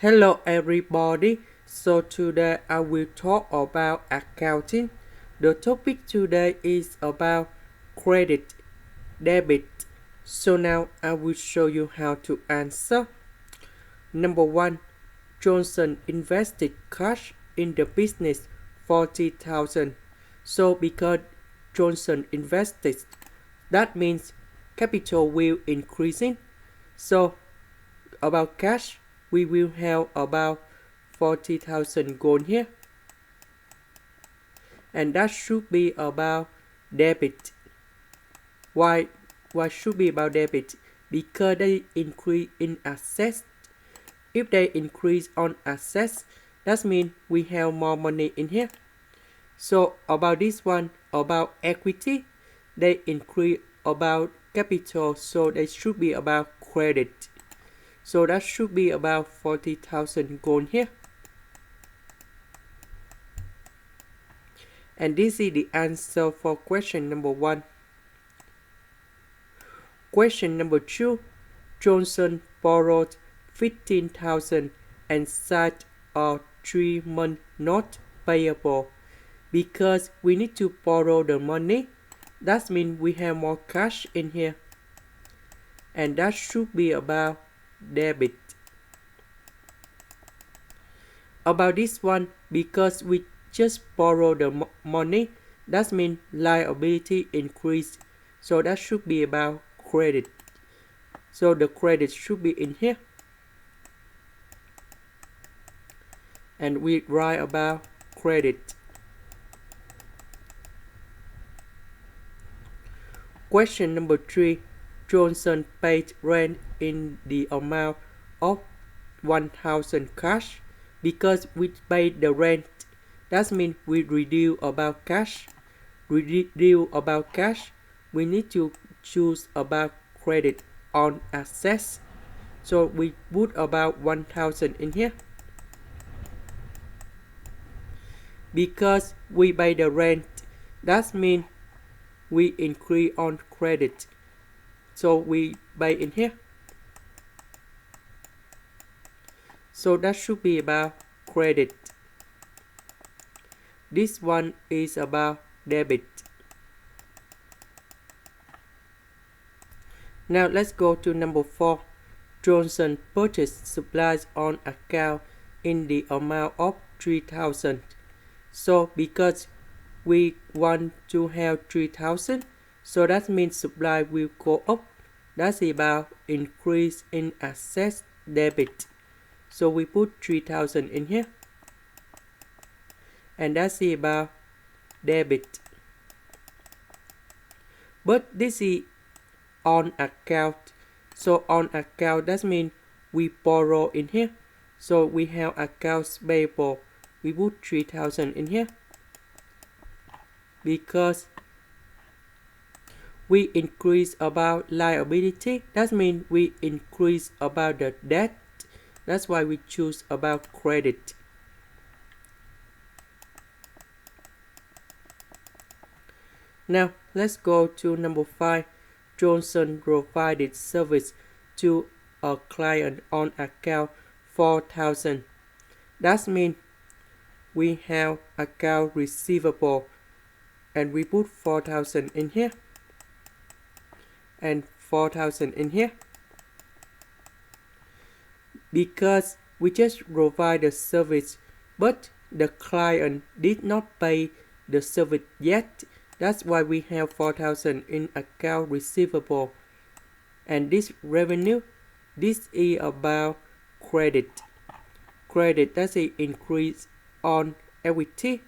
Hello everybody. So today I will talk about accounting. The topic today is about credit, debit. So now I will show you how to answer. Number 1. Johnson invested cash in the business 40,000. So because Johnson invested, that means capital will increasing. So about cash, we will have about 40,000 gold here, and that should be about debit. Why should be about debit? Because they increase in assets. If they increase on assets, that means we have more money in here. So about this one, about equity, they increase about capital, so they should be about credit. So that should be about 40,000 gold here. And this is the answer for question number 1. Question number 2. Johnson borrowed 15,000 and signed a 3-month note payable. Because we need to borrow the money, that means we have more cash in here. And that should be about debit. About this one, because we just borrow the money, that means liability increase. So that should be about credit. So the credit should be in here. And we write about credit. Question number 3. Johnson paid rent in the amount of 1,000 cash. Because we paid the rent, that means we reduce about cash. Reduce about cash, we need to choose about credit on assets. So we put about 1,000 in here. Because we pay the rent, that means we increase on credit. So we pay in here. So that should be about credit. This one is about debit. Now let's go to number 4. Johnson purchased supplies on account in the amount of 3,000. So because we want to have 3,000, so that means supply will go up. That's about increase in assets debit. So we put 3,000 in here. And that's about debit. But this is on account. So on account, that means we borrow in here. So we have accounts payable. We put 3,000 in here. Because we increase about liability, that means we increase about the debt. That's why we choose about credit. Now let's go to number 5. Johnson provided service to a client on account 4,000. That means we have account receivable, and we put 4,000 in here and 4,000 in here. Because we just provide the service, but the client did not pay the service yet. That's why we have 4,000 in account receivable. And this revenue, this is about credit. Credit, that's an increase on equity.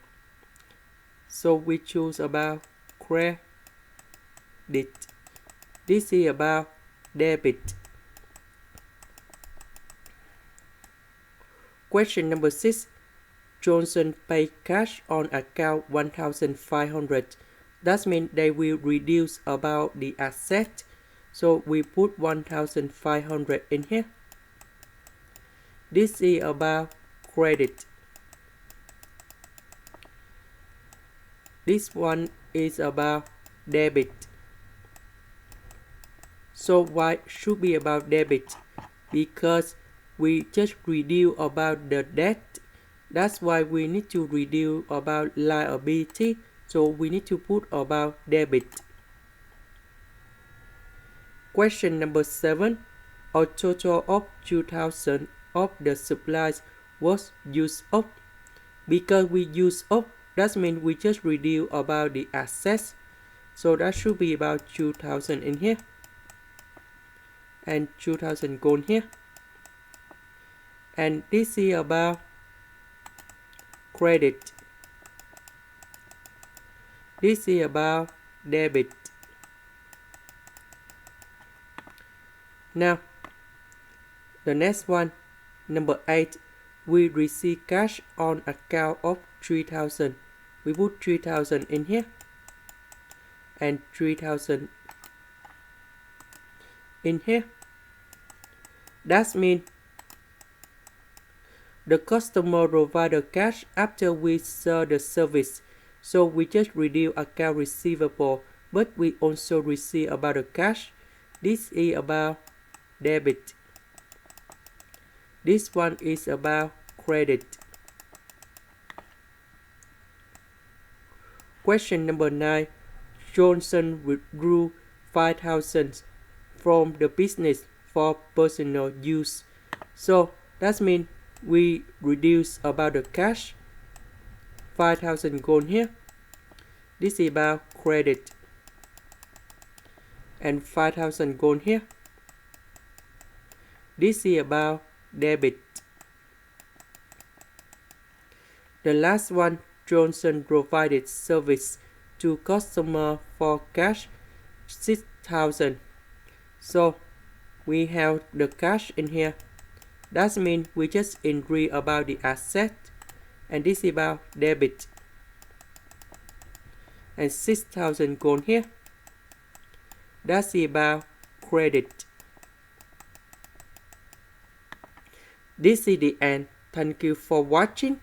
So we choose about credit. This is about debit. Question number 6. Johnson paid cash on account 1,500. That means they will reduce about the asset. So we put 1,500 in here. This is about credit. This one is about debit. So why should be about debit? Because we just reduce about the debt. That's why we need to reduce about liability. So we need to put about debit. Question number 7. A total of 2,000 of the supplies was used up. Because we use up, that means we just reduce about the assets. So that should be about 2,000 in here. And 2,000 gone here. And this is about credit. This is about debit. Now, the next one, number 8, we receive cash on account of 3,000. We put 3,000 in here and 3,000 in here. That means the customer provided cash after we sell the service. So we just reduce account receivable, but we also receive about the cash. This is about debit. This one is about credit. Question number 9. Johnson withdrew 5,000 from the business for personal use. So that means we reduce about the cash. 5,000 gone here. This is about credit. And 5,000 gone here. This is about debit. The last one, Johnson provided service to customer for cash 6,000. So we have the cash in here. That means we just increase about the asset. And this is about debit. And 6,000 gone here. That's about credit. This is the end. Thank you for watching.